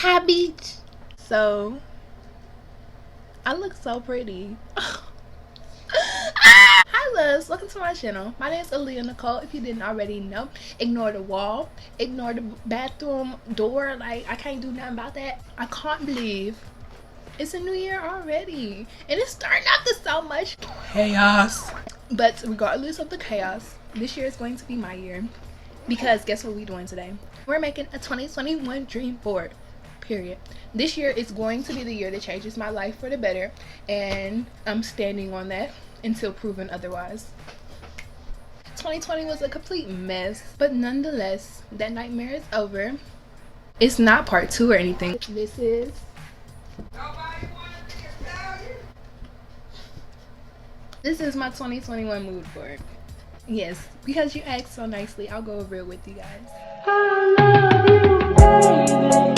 Hi, beach. So, I look so pretty. Hi, loves. Welcome to my channel. My name is Aliyah Nicole. If you didn't already know, ignore the wall, ignore the bathroom door. Like, I can't do nothing about that. I can't believe it's a new year already, and it's starting off with so much chaos. But regardless of the chaos, this year is going to be my year. Because guess what we're doing today? We're making a 2021 dream board. Period. This year is going to be the year that changes my life for the better, and I'm standing on that until proven otherwise. 2020 was a complete mess, but nonetheless, that nightmare is over. It's not part 2 or anything. This is my 2021 mood board. Yes, because you asked so nicely, I'll go over it with you guys. I love you, baby.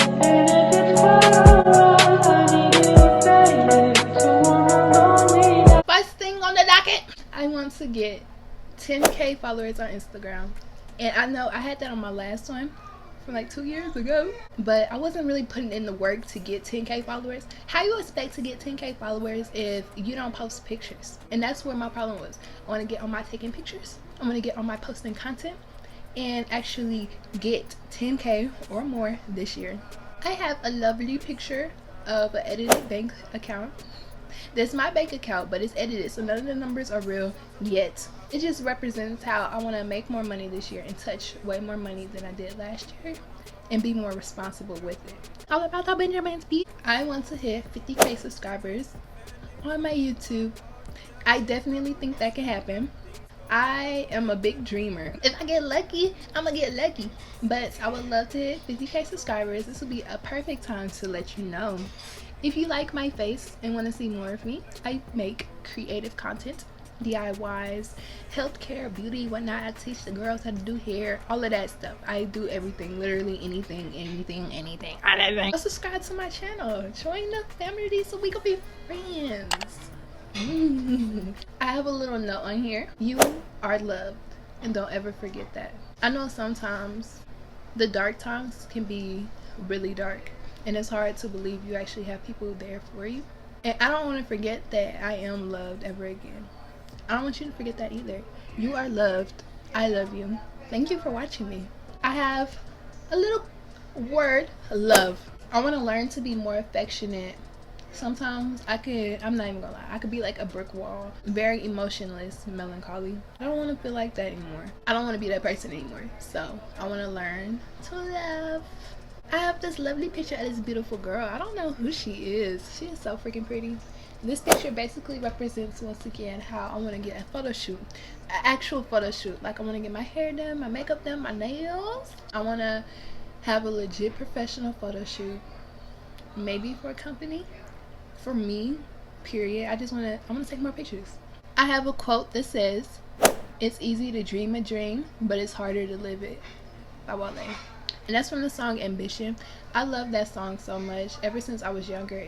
First thing on the docket, I want to get 10K followers on Instagram. And I know I had that on my last one from like 2 years ago, but I wasn't really putting in the work to get 10K followers. How you expect to get 10K followers if you don't post pictures? And that's where my problem was. I want to get on my taking pictures. I want to get on my posting content and actually get 10K or more this year. I have a lovely picture of an edited bank account. That's my bank account, but it's edited, so none of the numbers are real yet. It just represents how I want to make more money this year and touch way more money than I did last year and be more responsible with it. All about that Benjamin's beat. I want to hit 50K subscribers on my YouTube. I definitely think that can happen. I am a big dreamer. If I get lucky, I'm gonna get lucky. But I would love to hit 50K subscribers. This will be a perfect time to let you know. If you like my face and want to see more of me, I make creative content, DIYs, healthcare, beauty, whatnot. I teach the girls how to do hair, all of that stuff. I do everything, literally anything. Subscribe to my channel. Join the family so we can be friends. I have a little note on here. You are loved, and don't ever forget that. I know sometimes the dark times can be really dark, and it's hard to believe you actually have people there for you. And I don't want to forget that I am loved ever again. I don't want you to forget that either. You are loved. I love you. Thank you for watching me. I have a little word, love. I want to learn to be more affectionate. Sometimes I'm not even gonna lie, I could be like a brick wall, very emotionless, melancholy. I don't want to feel like that anymore. I don't want to be that person anymore. So I want to learn to love. I have this lovely picture of this beautiful girl. I don't know who she is. She is so freaking pretty. This picture basically represents, once again, how I want to get a photo shoot, an actual photo shoot. Like I want to get my hair done, my makeup done, my nails. I want to have a legit professional photo shoot, maybe for a company. For me, period. I want to take more pictures. I have a quote that says, "It's easy to dream a dream, but it's harder to live it," by Wale. And that's from the song Ambition. I love that song so much. Ever since I was younger,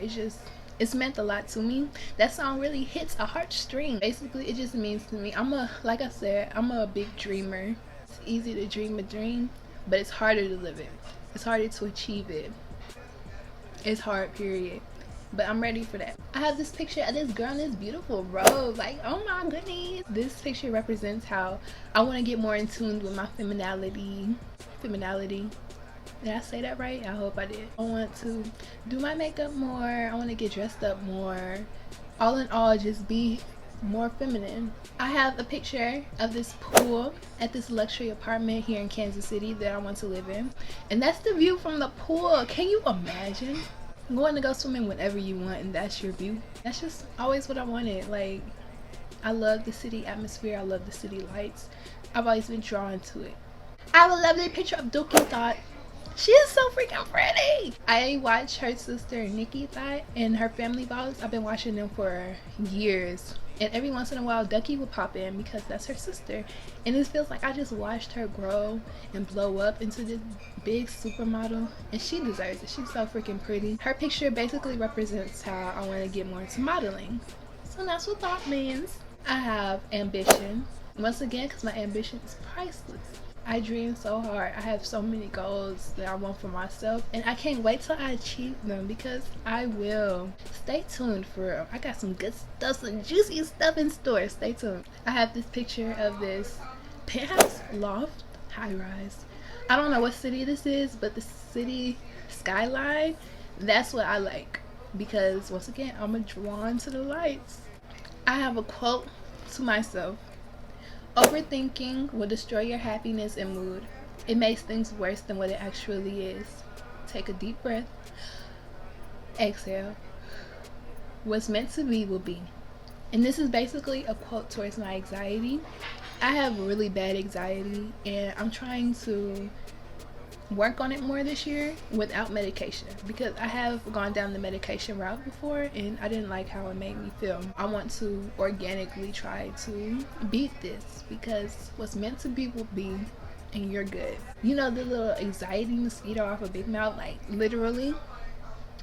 it's meant a lot to me. That song really hits a heartstring. Basically, it just means to me, like I said, I'm a big dreamer. It's easy to dream a dream, but it's harder to live it. It's harder to achieve it. It's hard, period. But I'm ready for that. I have this picture of this girl in this beautiful robe. Like, oh my goodness. This picture represents how I want to get more in tune with my femininity. Did I say that right? I hope I did. I want to do my makeup more. I want to get dressed up more. All in all, just be more feminine. I have a picture of this pool at this luxury apartment here in Kansas City that I want to live in. And that's the view from the pool. Can you imagine? Going to go swimming whenever you want, and that's your view. That's just always what I wanted. Like, I love the city atmosphere. I love the city lights. I've always been drawn to it. I have a lovely picture of Dookie Thought. She is so freaking pretty. I watch her sister Nikki Thought and her family vlogs. I've been watching them for years, and every once in a while Ducky will pop in because that's her sister, and it feels like I just watched her grow and blow up into this big supermodel, and she deserves it. She's so freaking pretty. Her picture basically represents how I want to get more into modeling, so that's what that means. I have ambition, once again, because my ambition is priceless. I dream so hard. I have so many goals that I want for myself, and I can't wait till I achieve them, because I will. Stay tuned for real. I got some good stuff, some juicy stuff in store. Stay tuned. I have this picture of this penthouse loft high rise. I don't know what city this is, but the city skyline, that's what I like, because once again, I'm drawn to the lights. I have a quote to myself: overthinking will destroy your happiness and mood. It makes things worse than what it actually is. Take a deep breath. Exhale. What's meant to be will be. And this is basically a quote towards my anxiety. I have really bad anxiety, and I'm trying to work on it more this year without medication, because I have gone down the medication route before and I didn't like how it made me feel. I want to organically try to beat this, because what's meant to be will be, and you're good. You know the little anxiety mosquito off of Big Mouth? Like, literally,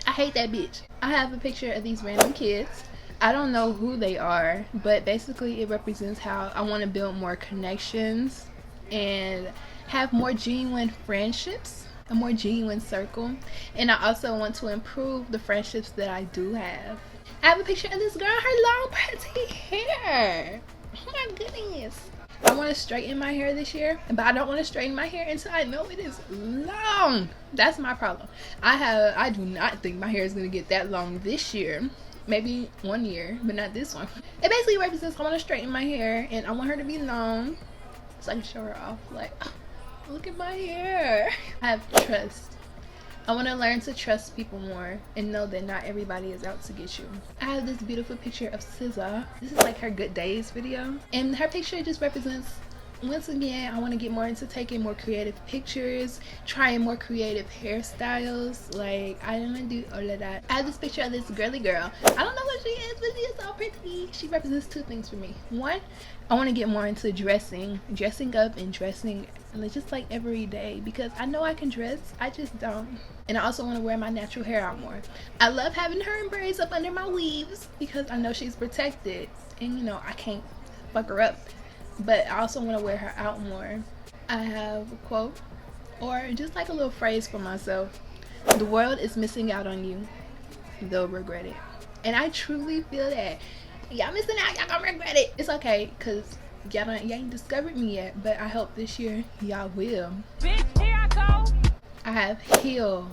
I hate that bitch. I have a picture of these random kids. I don't know who they are, but basically it represents how I want to build more connections and have more genuine friendships, a more genuine circle. And I also want to improve the friendships that I do have. I have a picture of this girl, her long pretty hair. Oh my goodness. I want to straighten my hair this year, but I don't want to straighten my hair until I know it is long. That's my problem. I do not think my hair is going to get that long this year. Maybe 1 year, but not this one. It basically represents I want to straighten my hair, and I want her to be long so I can show her off, like, oh, look at my hair. I have trust. I want to learn to trust people more and know that not everybody is out to get you. I have this beautiful picture of SZA. This is like her good days video, and her picture just represents, once again, I want to get more into taking more creative pictures, trying more creative hairstyles. Like, I want to do all of that. I have this picture of this girly girl. I don't know what she is, but she is so pretty. She represents two things for me. One, I want to get more into dressing up and dressing just like every day, because I know I can dress, I just don't. And I also want to wear my natural hair out more. I love having her in braids up under my weaves, because I know she's protected, and you know I can't fuck her up. But I also want to wear her out more. I have a quote, or just like a little phrase for myself: the world is missing out on you, they'll regret it. And I truly feel that. Y'all missing out, y'all gonna regret it. It's okay, because y'all ain't discovered me yet, but I hope this year y'all will. Bitch, here I go. I have healed.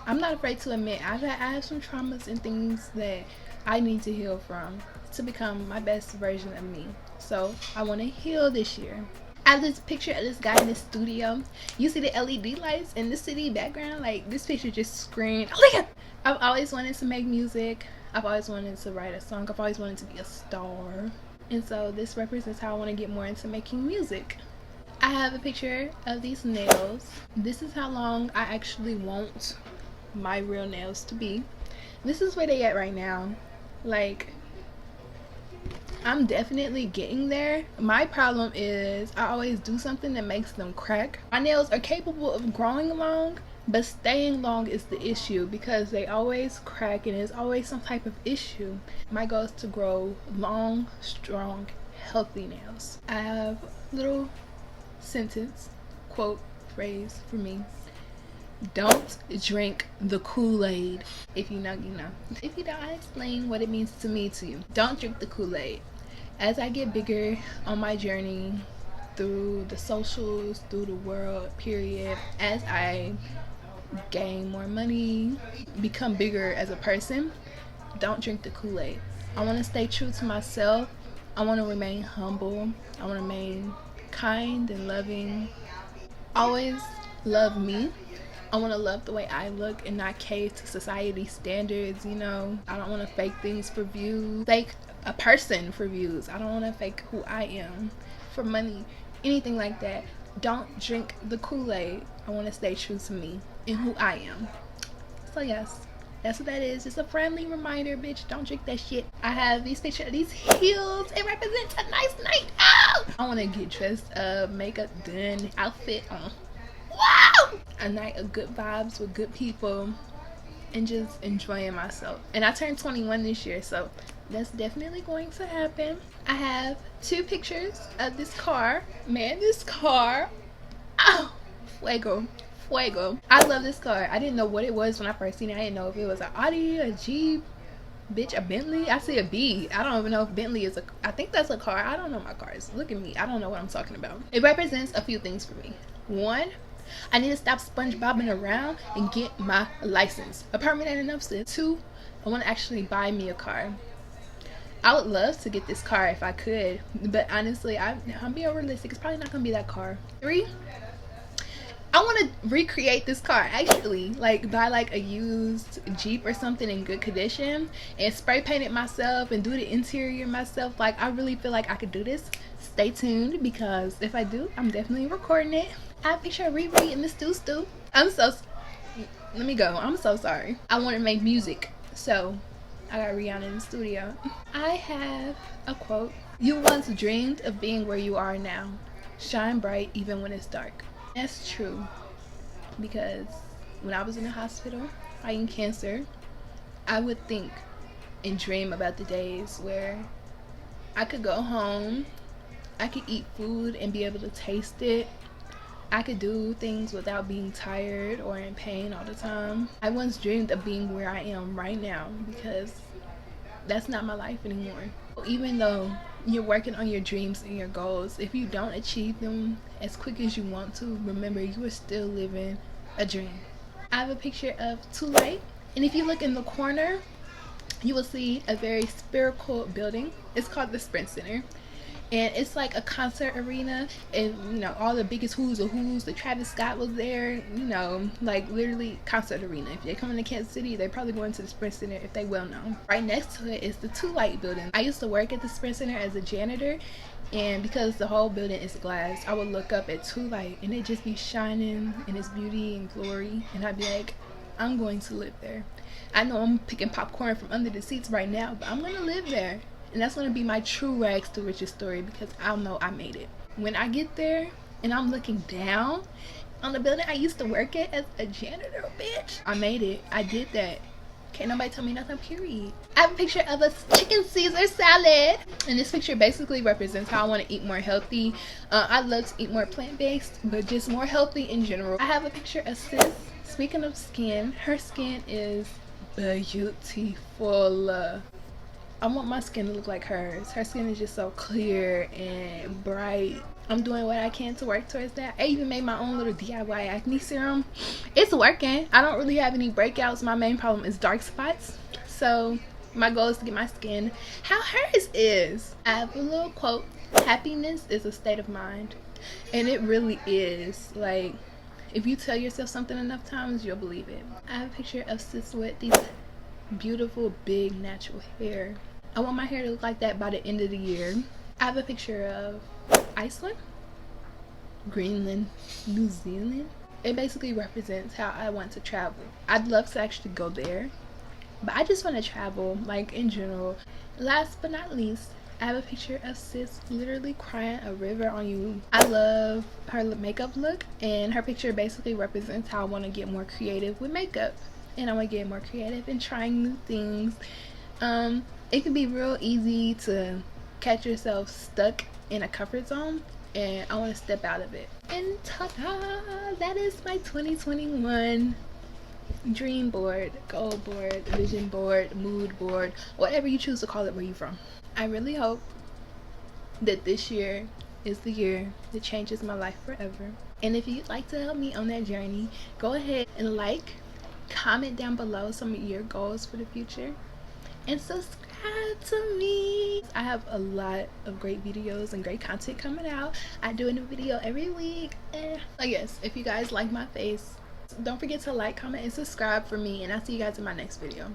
I'm not afraid to admit I have some traumas and things that I need to heal from to become my best version of me. So I want to heal this year. I have this picture of this guy in the studio. You see the LED lights in the city background? Like, this picture just screamed, Aliyah! I've always wanted to make music. I've always wanted to write a song. I've always wanted to be a star. And so this represents how I want to get more into making music. I have a picture of these nails. This is how long I actually want my real nails to be. This is where they at right now. Like, I'm definitely getting there. My problem is I always do something that makes them crack. My nails are capable of growing long, but staying long is the issue, because they always crack and there's always some type of issue. My goal is to grow long, strong, healthy nails. I have a little sentence, quote, phrase for me: don't drink the Kool-Aid. If you know, you know. If you don't, I'll explain what it means to me to you. Don't drink the Kool-Aid. As I get bigger on my journey through the socials, through the world, period, as I gain more money, become bigger as a person, don't drink the Kool-Aid. I want to stay true to myself. I want to remain humble. I want to remain kind and loving. Always love me. I want to love the way I look and not cave to society standards, you know. I don't want to fake things for views, fake a person for views. I don't want to fake who I am for money, anything like that. Don't drink the Kool-Aid. I want to stay true to me and who I am. So yes, that's what that is. Just a friendly reminder, bitch. Don't drink that shit. I have these pictures of these heels. It represents a nice night out. I want to get dressed up, makeup done, outfit on. Wow! A night of good vibes with good people and just enjoying myself. And I turned 21 this year, so that's definitely going to happen. I have two pictures of this car. Man, this car. Oh, fuego. Fuego. I love this car. I didn't know what it was when I first seen it. I didn't know if it was an Audi, a Jeep, bitch, a Bentley. I see a B. I don't even know if Bentley is a, I think that's a car. I don't know my cars. Look at me. I don't know what I'm talking about. It represents a few things for me. One, I need to stop SpongeBobbing around and get my license. A permanent enough sis. Two, I want to actually buy me a car. I would love to get this car if I could, but honestly, I'm being realistic. It's probably not gonna be that car. Three, I want to recreate this car actually, like buy like a used Jeep or something in good condition and spray paint it myself and do the interior myself. Like I really feel like I could do this. Stay tuned, because if I do, I'm definitely recording it. I have a picture of Riri in the stew. I'm so, let me go. I'm so sorry. I want to make music, so I got Rihanna in the studio. I have a quote. You once dreamed of being where you are now. Shine bright even when it's dark. That's true, because when I was in the hospital fighting cancer, I would think and dream about the days where I could go home, I could eat food and be able to taste it. I could do things without being tired or in pain all the time. I once dreamed of being where I am right now, because that's not my life anymore. Even though you're working on your dreams and your goals, if you don't achieve them as quick as you want to, remember you are still living a dream. I have a picture of Too Light, and if you look in the corner, you will see a very spherical building. It's called the Sprint Center, and it's like a concert arena, and you know, all the biggest who's of who's. The Travis Scott was there, you know, like literally concert arena. If they're coming to Kansas City, they're probably going to the Sprint Center if they well known. Right next to it is the Too Light building. I used to work at the Sprint Center as a janitor, and because the whole building is glass, I would look up at Too Light and it just be shining in its beauty and glory, and I'd be like, I'm going to live there. I know I'm picking popcorn from under the seats right now, but I'm gonna live there. And that's going to be my true rags to riches story, because I'll know I made it. When I get there and I'm looking down on the building I used to work at as a janitor, bitch, I made it. I did that. Can't nobody tell me nothing, period. I have a picture of a chicken Caesar salad. And this picture basically represents how I want to eat more healthy. I love to eat more plant-based, but just more healthy in general. I have a picture of sis. Speaking of skin, her skin is beautiful. I want my skin to look like hers. Her skin is just so clear and bright. I'm doing what I can to work towards that. I even made my own little DIY acne serum. It's working. I don't really have any breakouts. My main problem is dark spots. So my goal is to get my skin how hers is. I have a little quote. Happiness is a state of mind. And it really is. Like, if you tell yourself something enough times, you'll believe it. I have a picture of sis with these beautiful big natural hair. I want my hair to look like that by the end of the year. I have a picture of Iceland, Greenland, New Zealand. It basically represents how I want to travel. I'd love to actually go there, but I just want to travel, like in general. Last but not least, I have a picture of sis literally crying a river on you. I love her makeup look, and her picture basically represents how I want to get more creative with makeup. And I want to get more creative and trying new things. It can be real easy to catch yourself stuck in a comfort zone, and I want to step out of it. And ta-da! That is my 2021 dream board, goal board, vision board, mood board, whatever you choose to call it where you're from. I really hope that this year is the year that changes my life forever. And if you'd like to help me on that journey, go ahead and comment down below some of your goals for the future, and subscribe to me. I have a lot of great videos and great content coming out. I do a new video every week. So yes, if you guys like my face, don't forget to like, comment, and subscribe for me, and I'll see you guys in my next video.